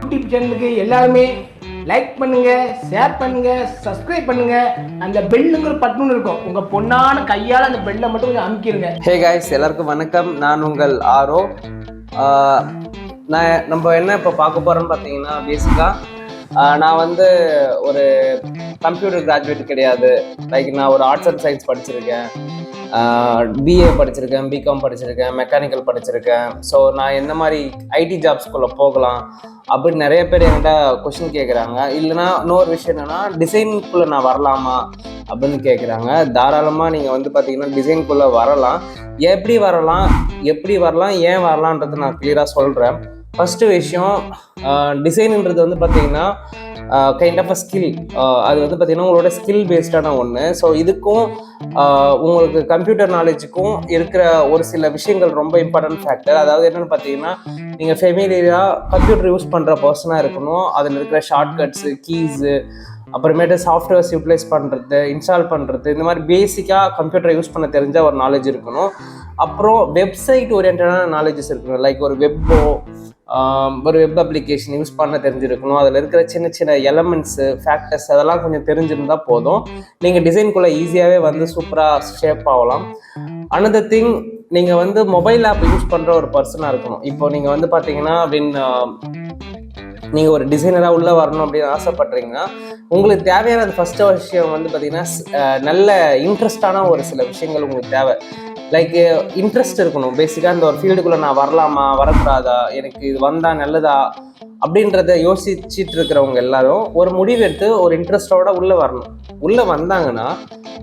YouTube சேனலுக்கு எல்லாருமே like பண்ணுங்க, ஷேர் பண்ணுங்க, சப்ஸ்கிரைப் பண்ணுங்க. அந்த பெல்லுங்கிற பட்டன் இருக்கும், உங்க பொண்ணான கையால் அந்த பெல்லை மட்டும் கொஞ்சம் அமுக்கிடுங்க. ஹே காய்ஸ், எல்லாருக்கும் வணக்கம். நான் உங்கள் ஆரோ. நம்ம என்ன இப்போ பார்க்க போகிறோன்னு பார்த்தீங்கன்னா, பேசிக்காக நான் வந்து ஒரு கம்ப்யூட்டர் கிராஜுவேட் கிடையாது. லைக் நான் ஒரு ஆர்ட்ஸ் அண்ட் சயின்ஸ் படிச்சிருக்கேன், பிஏ படிச்சிருக்கேன், பிகாம் படிச்சிருக்கேன், மெக்கானிக்கல் படிச்சிருக்கேன். ஸோ நான் என்ன மாதிரி ஐடி ஜாப்ஸ்குள்ளே போகலாம் அப்படின்னு நிறைய பேர் என்கிட்ட கொஷின் கேட்குறாங்க. இல்லைனா இன்னொரு விஷயம் என்னென்னா, டிசைனுக்குள்ளே நான் வரலாமா அப்படின்னு கேட்குறாங்க. தாராளமாக நீங்கள் வந்து பார்த்தீங்கன்னா டிசைனுக்குள்ளே வரலாம். எப்படி வரலாம் ஏன் வரலான்றது நான் கிளியராக சொல்கிறேன். ஃபஸ்ட்டு விஷயம், டிசைனுன்றது வந்து பார்த்தீங்கன்னா கைண்ட் ஆஃப் அ ஸ்கில். அது வந்து பார்த்தீங்கன்னா உங்களோட ஸ்கில் பேஸ்டான ஒன்று. ஸோ இதுக்கும் உங்களுக்கு கம்ப்யூட்டர் நாலேஜுக்கும் இருக்கிற ஒரு சில விஷயங்கள் ரொம்ப இம்பார்ட்டன்ட் ஃபேக்டர். அதாவது என்னென்னு பார்த்தீங்கன்னா, நீங்கள் ஃபெமிலியராக கம்ப்யூட்டர் யூஸ் பண்ணுற பர்சனாக இருக்கணும். அதில் இருக்கிற ஷார்ட்கட்ஸு, கீஸு, அப்புறமேட்டு சாஃப்ட்வேர்ஸ் யூட்டிலைஸ் பண்ணுறது, இன்ஸ்டால் பண்ணுறது, இந்த மாதிரி பேசிக்காக கம்ப்யூட்டரை யூஸ் பண்ண தெரிஞ்ச ஒரு நாலேஜ் இருக்கணும். அப்புறம் வெப்சைட் ஓரியன்டான நாலேஜஸ் இருக்கணும். லைக் ஒரு வெப் அப்ளிகேஷன் யூஸ் பண்ண தெரிஞ்சிருக்கணும். அதில் இருக்கிற சின்ன சின்ன எலமெண்ட்ஸு, ஃபேக்டர்ஸ் அதெல்லாம் கொஞ்சம் தெரிஞ்சிருந்தால் போதும். நீங்கள் டிசைனுக்குள்ளே ஈஸியாகவே வந்து சூப்பராக ஷேப் ஆகலாம். அனதர் திங், நீங்கள் வந்து மொபைல் ஆப் யூஸ் பண்ணுற ஒரு பர்சனாக இருக்கணும். இப்போ நீங்கள் வந்து பார்த்தீங்கன்னா, நீங்கள் ஒரு டிசைனராக உள்ளே வரணும் அப்படின்னு ஆசைப்பட்றீங்கன்னா, உங்களுக்கு தேவையான அந்த ஃபஸ்ட்டு விஷயம் வந்து பார்த்தீங்கன்னா, நல்ல இன்ட்ரெஸ்டான ஒரு சில விஷயங்கள் உங்களுக்கு தேவை. லைக் இன்ட்ரெஸ்ட் இருக்கணும். பேசிக்காக இந்த ஒரு ஃபீல்டுக்குள்ளே நான் வரலாமா, வரக்கூடாதா, எனக்கு இது வந்தால் நல்லதா அப்படின்றத யோசிச்சுட்டு இருக்கிறவங்க எல்லாரும் ஒரு முடிவு எடுத்து ஒரு இன்ட்ரெஸ்டோட உள்ளே வரணும். உள்ளே வந்தாங்கன்னா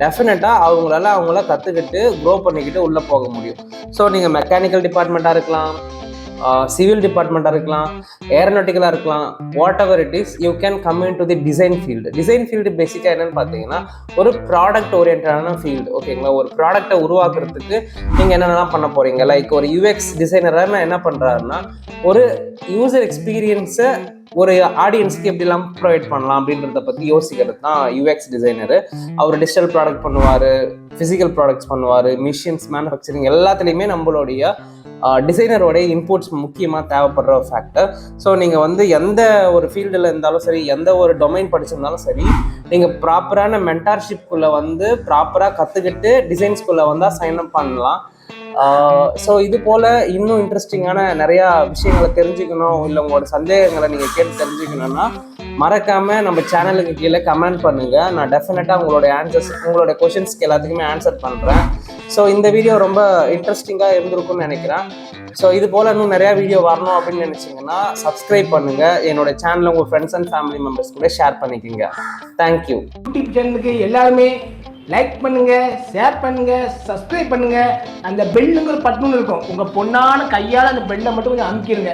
டெஃபினட்டாக அவங்கள கற்றுக்கிட்டு க்ரோ பண்ணிக்கிட்டு உள்ளே போக முடியும். ஸோ நீங்கள் மெக்கானிக்கல் டிபார்ட்மெண்ட்டாக இருக்கலாம், சிவில் டிபார்ட்மெண்ட்டாக இருக்கலாம், ஏரோநாட்டிக்கலாக இருக்கலாம், what ever it is, you can come in to the design field. Design field பேசிக்காக என்னென்னு பார்த்தீங்கன்னா ஒரு ப்ராடக்ட் ஓரியன்டான ஃபீல்டு. ஓகேங்களா? ஒரு ப்ராடக்டை உருவாக்குறதுக்கு நீங்கள் என்னென்னலாம் பண்ண போகிறீங்க. லைக் ஒரு யூஎக்ஸ் டிசைனராக என்ன பண்ணுறாருன்னா, ஒரு யூசர் எக்ஸ்பீரியன்ஸை ஒரு ஆடியன்ஸ்க்கு எப்படிலாம் ப்ரொவைட் பண்ணலாம் அப்படின்றத பற்றி யோசிக்கிறது தான் யூஎக்ஸ் டிசைனரு. அவர் டிஜிட்டல் ப்ராடக்ட் பண்ணுவார், ஃபிசிக்கல் ப்ராடக்ட்ஸ் பண்ணுவார், மிஷின்ஸ், மேனுஃபேக்சரிங் எல்லாத்துலேயுமே நம்மளுடைய டிசைனரோடைய இன்புட்ஸ் முக்கியமாக தேவைப்படுற ஒரு ஃபேக்டர். ஸோ நீங்கள் வந்து எந்த ஒரு ஃபீல்டில் இருந்தாலும் சரி, எந்த ஒரு டொமைன் படிச்சிருந்தாலும் சரி, நீங்கள் ப்ராப்பரான மென்டார்ஷிப்குள்ளே வந்து ப்ராப்பராக கற்றுக்கிட்டு டிசைன்ஸ்குள்ளே வந்தால் சைன்அப் பண்ணலாம். ஸோ இது போல் இன்னும் இன்ட்ரெஸ்டிங்கான நிறையா விஷயங்களை தெரிஞ்சுக்கணும், இல்லை உங்களோட சந்தேகங்களை நீங்கள் கேட்டு தெரிஞ்சுக்கணுன்னா மறக்காமல் நம்ம சேனலுக்கு கீழே கமெண்ட் பண்ணுங்கள். நான் டெஃபினட்டாக உங்களோட கொஷின்ஸ்க்கு எல்லாத்துக்குமே ஆன்சர் பண்ணுறேன். ஸோ இந்த வீடியோ ரொம்ப இன்ட்ரெஸ்டிங்காக இருந்திருக்கும்னு நினைக்கிறேன். ஸோ இது போல் இன்னும் நிறையா வீடியோ வரணும் அப்படின்னு நினச்சிங்கன்னா சப்ஸ்கிரைப் பண்ணுங்கள். என்னோட சேனலை உங்கள் ஃப்ரெண்ட்ஸ் அண்ட் ஃபேமிலி மெம்பர்ஸ் கூட ஷேர் பண்ணிக்கோங்க. தேங்க்யூ. யூடியூப் சேனலுக்கு எல்லாருமே லைக் பண்ணுங்க, ஷேர் பண்ணுங்க, சப்ஸ்கிரைப் பண்ணுங்க. அந்த பெல்லுங்கிற பட்டன் இருக்கும், உங்க பொண்ணான கையால் அந்த பெல்லை மட்டும் கொஞ்சம் அமுக்கிடுங்க.